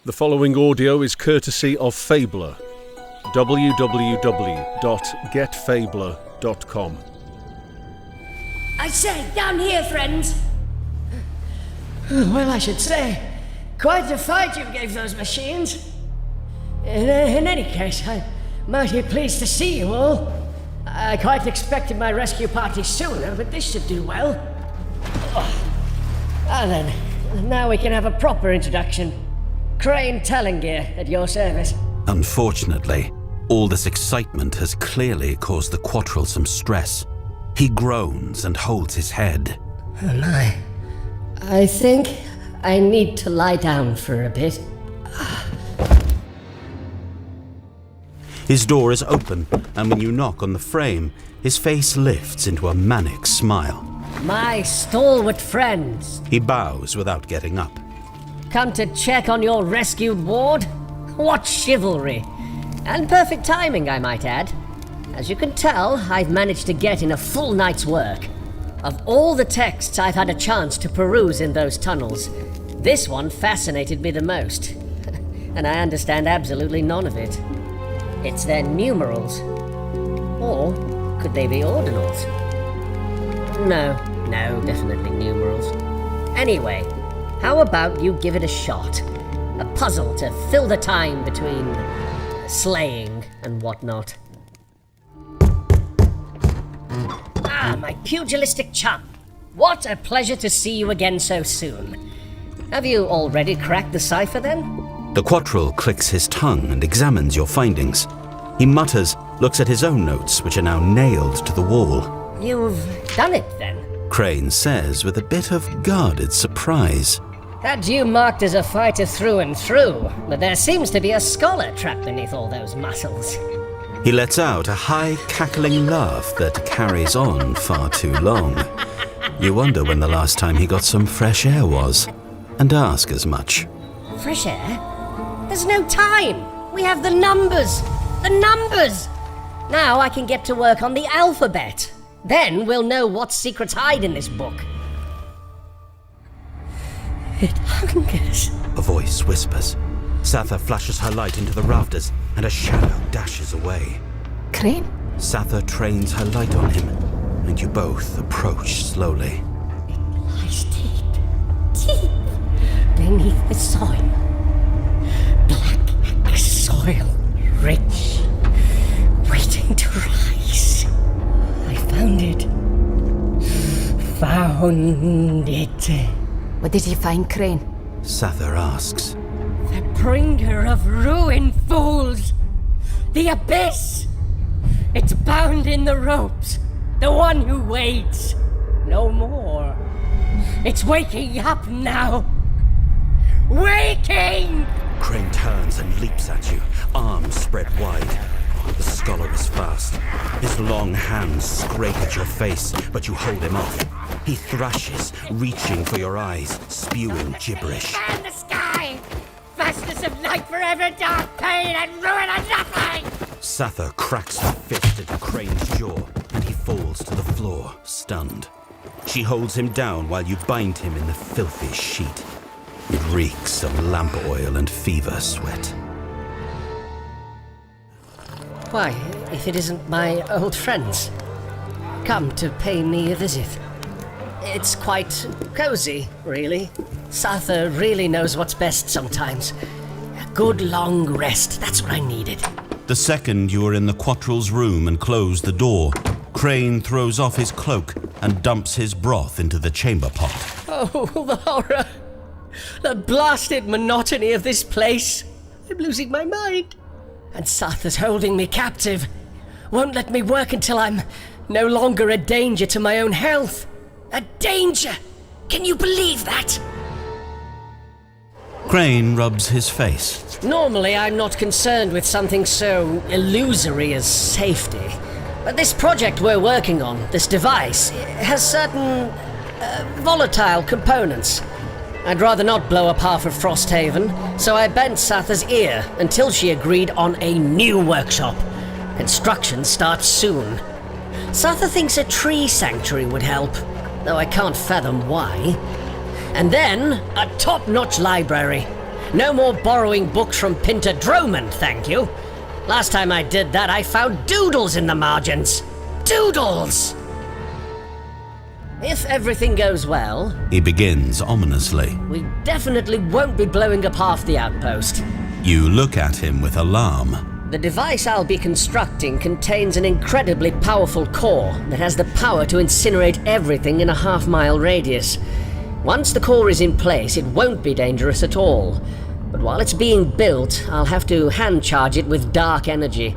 The following audio is courtesy of Fabler. www.getfabler.com. I say, down here, friends! Well, I should say, quite a fight you gave those machines. In any case, I'm mighty pleased to see you all. I quite expected my rescue party sooner, but this should do well. Then, now we can have a proper introduction. Crain Tallengyr, at your service. Unfortunately, all this excitement has clearly caused the Quattrell some stress. He groans and holds his head. Oh my. I think I need to lie down for a bit. His door is open, and when you knock on the frame, his face lifts into a manic smile. My stalwart friends. He bows without getting up. Come to check on your rescued ward? What chivalry! And perfect timing, I might add. As you can tell, I've managed to get in a full night's work. Of all the texts I've had a chance to peruse in those tunnels, this one fascinated me the most. And I understand absolutely none of it. It's their numerals. Or could they be ordinals? No, definitely numerals. Anyway, how about you give it a shot? A puzzle to fill the time between slaying and whatnot. Ah, my pugilistic chum. What a pleasure to see you again so soon. Have you already cracked the cipher then? The Quattrell clicks his tongue and examines your findings. He mutters, looks at his own notes, which are now nailed to the wall. You've done it then? Crain says with a bit of guarded surprise. Had you marked as a fighter through and through, but there seems to be a scholar trapped beneath all those muscles. He lets out a high, cackling laugh that carries on far too long. You wonder when the last time he got some fresh air was, and ask as much. Fresh air? There's no time! We have the numbers! The numbers! Now I can get to work on the alphabet. Then we'll know what secrets hide in this book. It hungers. A voice whispers. Sather flashes her light into the rafters, and a shadow dashes away. Crain? Sather trains her light on him, and you both approach slowly. It lies deep beneath the soil. Black soil, rich, waiting to rise. I found it. Found it. What did you find, Crain? Sather asks. The bringer of ruin, fools! The abyss! It's bound in the ropes. The one who waits. No more. It's waking up now. Waking! Crain turns and leaps at you, arms spread wide. The scholar is fast. His long hands scrape at your face, but you hold him off. He thrashes, reaching for your eyes, spewing gibberish. Span the sky! Fastness of light forever, dark pain and ruin and nothing! Sather cracks her fist into Crain's jaw, and he falls to the floor, stunned. She holds him down while you bind him in the filthy sheet. It reeks of lamp oil and fever sweat. Why, if it isn't my old friends, come to pay me a visit. It's quite cozy, really. Sather really knows what's best sometimes. A good long rest, that's what I needed. The second you are in the Quattrell's room and close the door, Crain throws off his cloak and dumps his broth into the chamber pot. Oh, the horror! The blasted monotony of this place! I'm losing my mind. And Sather's holding me captive. Won't let me work until I'm no longer a danger to my own health. A danger! Can you believe that? Crain rubs his face. Normally, I'm not concerned with something so illusory as safety. But this project we're working on, this device, has certain volatile components. I'd rather not blow up half of Frosthaven, so I bent Sather's ear until she agreed on a new workshop. Construction starts soon. Sather thinks a tree sanctuary would help, though I can't fathom why. And then, a top-notch library. No more borrowing books from Pinter Droman, thank you. Last time I did that, I found doodles in the margins. Doodles! If everything goes well, He begins ominously. we definitely won't be blowing up half the outpost. You look at him with alarm. The device I'll be constructing contains an incredibly powerful core that has the power to incinerate everything in a half-mile radius. Once the core is in place, it won't be dangerous at all. But while it's being built, I'll have to hand-charge it with dark energy.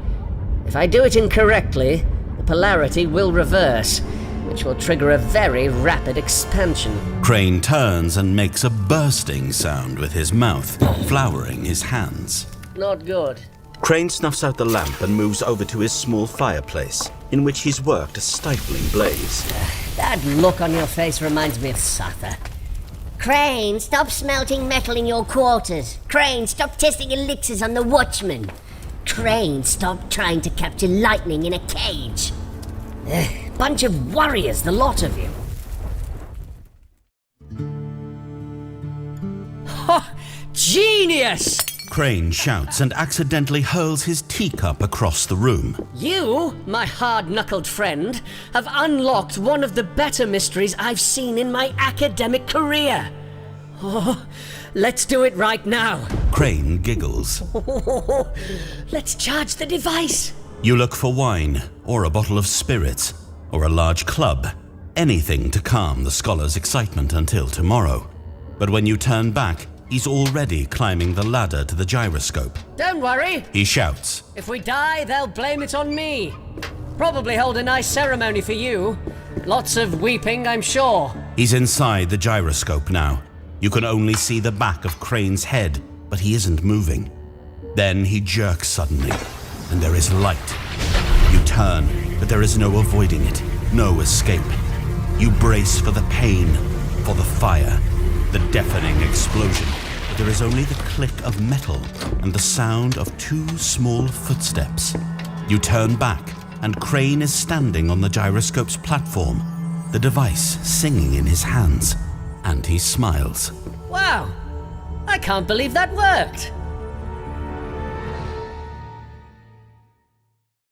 If I do it incorrectly, the polarity will reverse, which will trigger a very rapid expansion. Crain turns and makes a bursting sound with his mouth, flouring his hands. Not good. Crain snuffs out the lamp and moves over to his small fireplace, in which he's worked a stifling blaze. That look on your face reminds me of Satha. Crain, stop smelting metal in your quarters. Crain, stop testing elixirs on the Watchman. Crain, stop trying to capture lightning in a cage. Bunch of warriors, the lot of you. Ha! Genius! Crain shouts and accidentally hurls his teacup across the room. You, my hard-knuckled friend, have unlocked one of the better mysteries I've seen in my academic career. Oh, let's do it right now. Crain giggles. Let's charge the device. You look for wine, or a bottle of spirits, or a large club. Anything to calm the scholar's excitement until tomorrow. But when you turn back, he's already climbing the ladder to the gyroscope. Don't worry. He shouts. If we die, they'll blame it on me. Probably hold a nice ceremony for you. Lots of weeping, I'm sure. He's inside the gyroscope now. You can only see the back of Crane's head, but he isn't moving. Then he jerks suddenly, and there is light. You turn, but there is no avoiding it, no escape. You brace for the pain, for the fire, the deafening explosion. But there is only the click of metal and the sound of two small footsteps. You turn back, and Crain is standing on the gyroscope's platform, the device singing in his hands, and he smiles. Wow, I can't believe that worked.